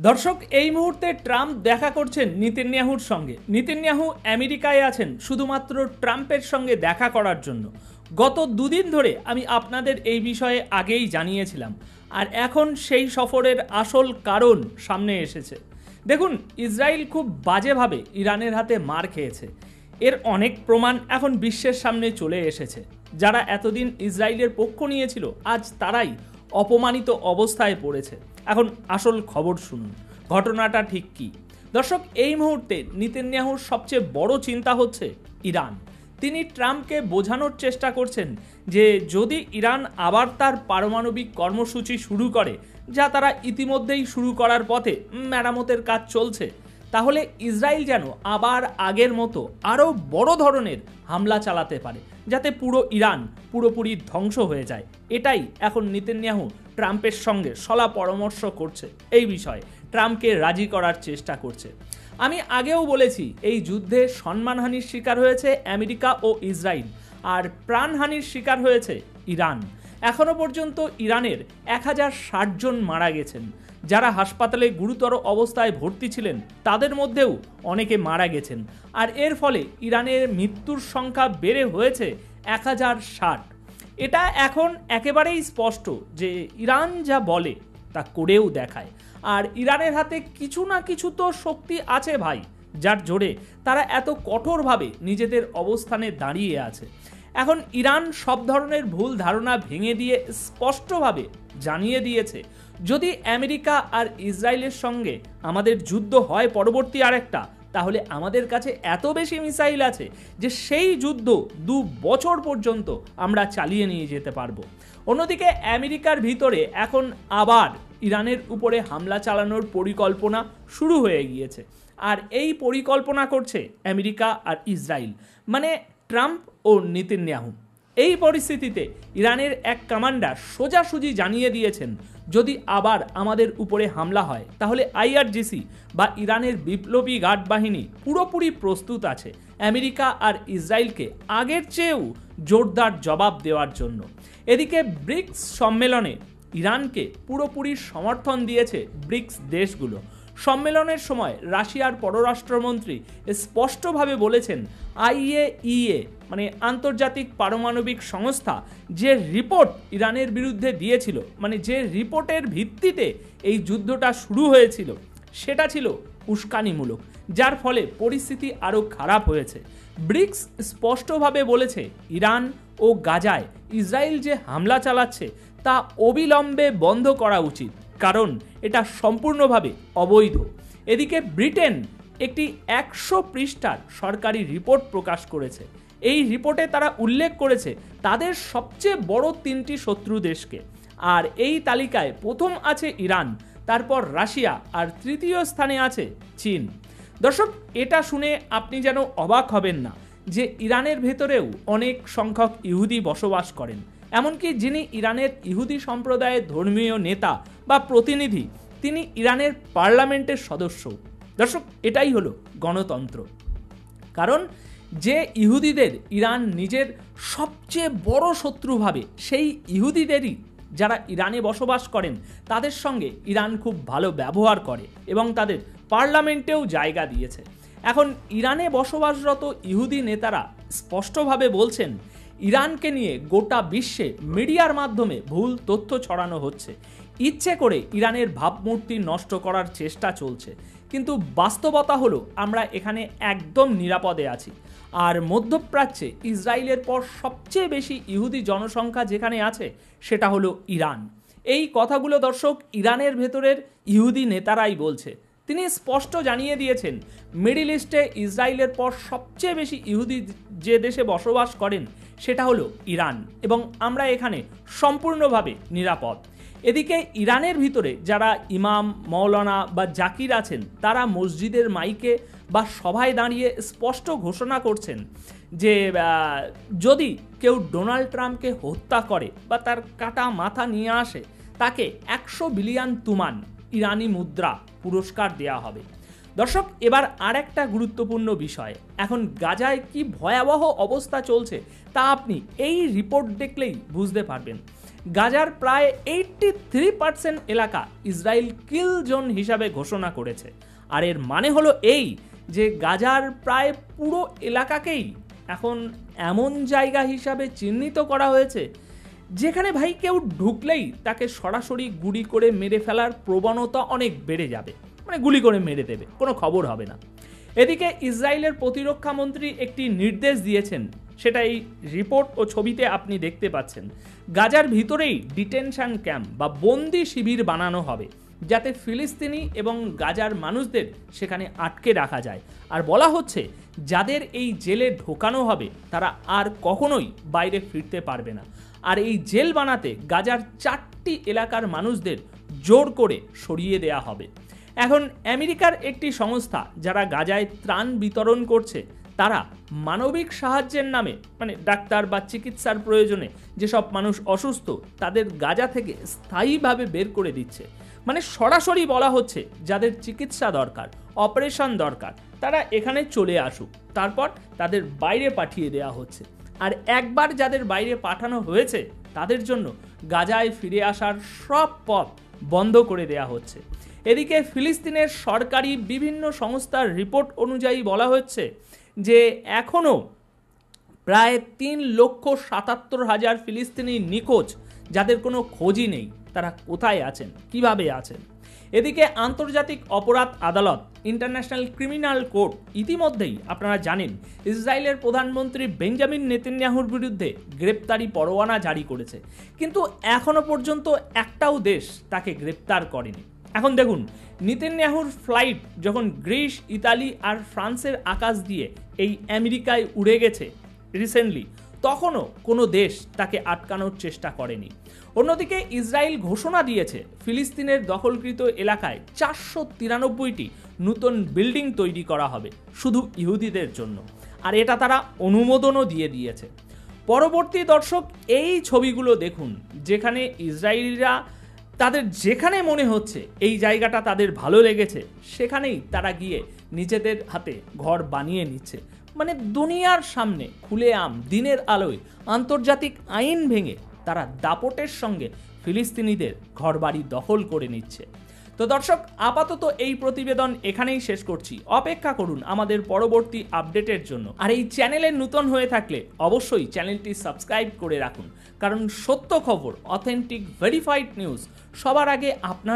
দর্শক, এই মুহূর্তে ট্রাম্প দেখা করছেন নেতানিয়াহুর সঙ্গে। নেতানিয়াহু আমেরিকায় আছেন শুধুমাত্র ট্রাম্পের সঙ্গে দেখা করার জন্য। গত দুদিন ধরে আমি আপনাদের এই বিষয়ে আগেই জানিয়েছিলাম, আর এখন সেই সফরের আসল কারণ সামনে এসেছে। দেখুন, ইসরায়েল খুব বাজেভাবে ইরানের হাতে মার খেয়েছে। এর অনেক প্রমাণ এখন বিশ্বের সামনে চলে এসেছে। যারা এতদিন ইসরায়েলের পক্ষ নিয়েছিল, আজ তারাই অপমানিত অবস্থায় পড়েছে। এখন আসল খবর শুনুন, ঘটনাটা ঠিক কী। দর্শক, এই মুহূর্তে নেতানিয়াহুর সবচেয়ে বড় চিন্তা হচ্ছে ইরান। তিনি ট্রাম্পকে বোঝানোর চেষ্টা করছেন যে যদি ইরান আবার তার পারমাণবিক কর্মসূচি শুরু করে, যা তারা ইতিমধ্যেই শুরু করার পথে, মেরামতের কাজ চলছে, তাহলে ইসরায়েল যেন আবার আগের মতো আরও বড় ধরনের হামলা চালাতে পারে, যাতে পুরো ইরান পুরোপুরি ধ্বংস হয়ে যায়। এটাই এখন নেতানিয়াহু ট্রাম্পের সঙ্গে সলা পরামর্শ করছে, এই বিষয়ে ট্রাম্পকে রাজি করার চেষ্টা করছে। আমি আগেও বলেছি, এই যুদ্ধে সম্মানহানির শিকার হয়েছে আমেরিকা ও ইসরায়েল, আর প্রাণহানির শিকার হয়েছে ইরান। এখনও পর্যন্ত ইরানের 1060 জন মারা গেছেন। যারা হাসপাতালে গুরুতর অবস্থায় ভর্তি ছিলেন, তাদের মধ্যেও অনেকে মারা গেছেন। আর এর ফলে ইরানের মৃত্যুর সংখ্যা বেড়ে হয়েছে 1060। এটা এখন একেবারেই স্পষ্ট যে ইরান যা বলে তা করেও দেখায়। আর ইরানের হাতে কিছু না কিছু তো শক্তি আছে ভাই, যার জোরে তারা এত কঠোরভাবে নিজেদের অবস্থানে দাঁড়িয়ে আছে। এখন ইরান সব ধরনের ভুল ধারণা ভেঙে দিয়ে স্পষ্টভাবে জানিয়ে দিয়েছে, যদি আমেরিকা আর ইসরায়েলের সঙ্গে আমাদের যুদ্ধ হয় পরবর্তী আরেকটা, তাহলে আমাদের কাছে এত বেশি মিসাইল আছে যে সেই যুদ্ধ 2 বছর পর্যন্ত আমরা চালিয়ে নিয়ে যেতে পারবো। অন্যদিকে আমেরিকার ভিতরে এখন আবার ইরানের উপরে হামলা চালানোর পরিকল্পনা শুরু হয়ে গিয়েছে। আর এই পরিকল্পনা করছে আমেরিকা আর ইসরায়েল, মানে ট্রাম্প ও নেতানিয়াহু। এই পরিস্থিতিতে ইরানের এক কমান্ডার সোজাসুজি জানিয়ে দিয়েছেন, যদি আবার আমাদের উপরে হামলা হয়, তাহলে আইআরজিসি বা ইরানের বিপ্লবী গার্ড বাহিনী পুরোপুরি প্রস্তুত আছে আমেরিকা আর ইসরায়েলকে আগের চেয়েও জোরদার জবাব দেওয়ার জন্য। এদিকে ব্রিক্স সম্মেলনে ইরানকে পুরোপুরি সমর্থন দিয়েছে ব্রিক্স দেশগুলো। সম্মেলনের সময় রাশিয়ার পররাষ্ট্রমন্ত্রী স্পষ্টভাবে বলেছেন, আইএইএ মানে আন্তর্জাতিক পারমাণবিক সংস্থা যে রিপোর্ট ইরানের বিরুদ্ধে দিয়েছিল, মানে যে রিপোর্টের ভিত্তিতে এই যুদ্ধটা শুরু হয়েছিল, সেটা ছিল উস্কানিমূলক, যার ফলে পরিস্থিতি আরও খারাপ হয়েছে। ব্রিক্স স্পষ্টভাবে বলেছে, ইরান ও গাজায় ইসরায়েল যে হামলা চালাচ্ছে তা অবিলম্বে বন্ধ করা উচিত, কারণ এটা সম্পূর্ণভাবে অবৈধ। এদিকে ব্রিটেন একটি 100 পৃষ্ঠার সরকারি রিপোর্ট প্রকাশ করেছে। এই রিপোর্টে তারা উল্লেখ করেছে তাদের সবচেয়ে বড় 3টি শত্রু দেশকে, আর এই তালিকায় প্রথম আছে ইরান, তারপর রাশিয়া, আর তৃতীয় স্থানে আছে চীন। দর্শক, এটা শুনে আপনি যেন অবাক হবেন না যে ইরানের ভেতরেও অনেক সংখ্যক ইহুদি বসবাস করেন। এমনকি যিনি ইরানের ইহুদি সম্প্রদায়ের ধর্মীয় নেতা বা প্রতিনিধি, তিনি ইরানের পার্লামেন্টের সদস্য। দর্শক, এটাই হলো গণতন্ত্র। কারণ যে ইহুদিদের ইরান নিজের সবচেয়ে বড় শত্রু ভাবে, সেই ইহুদিদেরই যারা ইরানে বসবাস করেন, তাদের সঙ্গে ইরান খুব ভালো ব্যবহার করে এবং তাদের পার্লামেন্টেও জায়গা দিয়েছে। এখন ইরানে বসবাসরত ইহুদি নেতারা স্পষ্টভাবে বলছেন, ইরানকে নিয়ে গোটা বিশ্বে মিডিয়ার মাধ্যমে ভুল তথ্য ছড়ানো হচ্ছে। ইচ্ছে করে ইরানের ভাবমূর্তি নষ্ট করার চেষ্টা চলছে, কিন্তু বাস্তবতা হলো আমরা এখানে একদম নিরাপদে আছি। আর মধ্যপ্রাচ্যে ইসরায়েলের পর সবচেয়ে বেশি ইহুদি জনসংখ্যা যেখানে আছে, সেটা হলো ইরান। এই কথাগুলো দর্শক ইরানের ভেতরের ইহুদি নেতারাই বলছে। তিনি স্পষ্ট জানিয়ে দিয়েছেন, মিডল ইস্টে ইসরায়েলের পর সবচেয়ে বেশি ইহুদি যে দেশে বসবাস করেন, সেটা হলো ইরান, এবং আমরা এখানে সম্পূর্ণভাবে নিরাপদ। এদিকে ইরানের ভিতরে যারা ইমাম, মৌলানা বা জাকির আছেন, তারা মসজিদের মাইকে বা সভায় দাঁড়িয়ে স্পষ্ট ঘোষণা করছেন যে যদি কেউ ডোনাল্ড ট্রাম্পকে হত্যা করে বা তার কাটা মাথা নিয়ে আসে, তাকে 100 বিলিয়ন তুমান ইরানি মুদ্রা পুরস্কার দেওয়া হবে। দর্শক, এবার আরেকটা গুরুত্বপূর্ণ বিষয়, এখন গাজায় কি ভয়াবহ অবস্থা চলছে তা আপনি এই রিপোর্ট দেখলেই বুঝতে পারবেন। গাজার প্রায় 83% এলাকা ইসরায়েল কিল জোন হিসাবে ঘোষণা করেছে। আর এর মানে হলো এই যে গাজার প্রায় পুরো এলাকাকেই এখন এমন জায়গা হিসাবে চিহ্নিত করা হয়েছে যেখানে ভাই কেউ ঢুকলেই তাকে সরাসরি গুলি করে মেরে ফেলার প্রবণতা অনেক বেড়ে যাবে, মানে গুলি করে মেরে দেবে, কোনো খবর হবে না। এদিকে ইসরায়েলের প্রতিরক্ষা মন্ত্রী একটি নির্দেশ দিয়েছেন, সেটা এই রিপোর্ট ও ছবিতে আপনি দেখতে পাচ্ছেন। গাজার ভিতরেই ডিটেনশন ক্যাম্প বা বন্দি শিবির বানানো হবে, যাতে ফিলিস্তিনি এবং গাজার মানুষদের সেখানে আটকে রাখা যায়। আর বলা হচ্ছে যাদের এই জেলে ঢোকানো হবে তারা আর কখনোই বাইরে ফিরতে পারবে না। আর এই জেল বানাতে গাজার 4টি এলাকার মানুষদের জোর করে সরিয়ে দেয়া হবে। এখন আমেরিকার একটি সংস্থা যারা গাজায় ত্রাণ বিতরণ করছে, তারা মানবিক সাহায্যের নামে, মানে ডাক্তার বা চিকিৎসার প্রয়োজনে যেসব মানুষ অসুস্থ তাদের গাজা থেকে স্থায়ীভাবে বের করে দিচ্ছে। মানে সরাসরি বলা হচ্ছে যাদের চিকিৎসা দরকার, অপারেশন দরকার, তারা এখানে চলে আসুক, তারপর তাদের বাইরে পাঠিয়ে দেওয়া হচ্ছে। আর একবার যাদের বাইরে পাঠানো হয়েছে তাদের জন্য গাজায় ফিরে আসার সব পথ বন্ধ করে দেওয়া হচ্ছে। এদিকে ফিলিস্তিনের সরকারি বিভিন্ন সংস্থার রিপোর্ট অনুযায়ী বলা হচ্ছে যে এখনও প্রায় 3,77,000 ফিলিস্তিনি নিখোঁজ, যাদের কোনো খোঁজই নেই, তারা কোথায় আছেন, কিভাবে আছেন। এদিকে আন্তর্জাতিক অপরাধ আদালত ইন্টারন্যাশনাল ক্রিমিনাল কোর্ট ইতিমধ্যেই আপনারা জানেন ইসরায়েলের প্রধানমন্ত্রী বেঞ্জামিন নেতানিয়াহুর বিরুদ্ধে গ্রেপ্তারি পরোয়ানা জারি করেছে, কিন্তু এখনো পর্যন্ত একটাও দেশ তাকে গ্রেপ্তার করেনি। এখন দেখুন, নেতানিয়াহুর ফ্লাইট যখন গ্রিস, ইতালি আর ফ্রান্সের আকাশ দিয়ে এই আমেরিকায় উড়ে গেছে রিসেন্টলি, তখনও কোনো দেশ তাকে আটকানোর চেষ্টা করেনি। অন্যদিকে ইসরায়েল ঘোষণা দিয়েছে ফিলিস্তিনের দখলকৃত এলাকায় 493টি নতুন বিল্ডিং তৈরি করা হবে শুধু ইহুদিদের জন্য, আর এটা তারা অনুমোদনও দিয়ে দিয়েছে। পরবর্তী দর্শক, এই ছবিগুলো দেখুন যেখানে ইসরায়েলিরা তাদের যেখানে মনে হচ্ছে এই জায়গাটা তাদের ভালো লেগেছে সেখানেই তারা গিয়ে নিজেদের হাতে ঘর বানিয়ে নিচ্ছে। মানে দুনিয়ার সামনে খুলেআম দিনের আলোয় আন্তর্জাতিক আইন ভেঙে তারা দাপটের সঙ্গে ফিলিস্তিনিদের ঘরবাড়ি দখল করে নিচ্ছে। তো দর্শক, আপাতত এই প্রতিবেদন এখানেই শেষ করছি। অপেক্ষা করুন আমাদের পরবর্তী আপডেটের জন্য। আর এই চ্যানেলে নতুন হয়ে থাকলে অবশ্যই চ্যানেলটি সাবস্ক্রাইব করে রাখুন, কারণ সত্য খবর, অথেন্টিক ভেরিফাইড নিউজ সবার আগে আপনার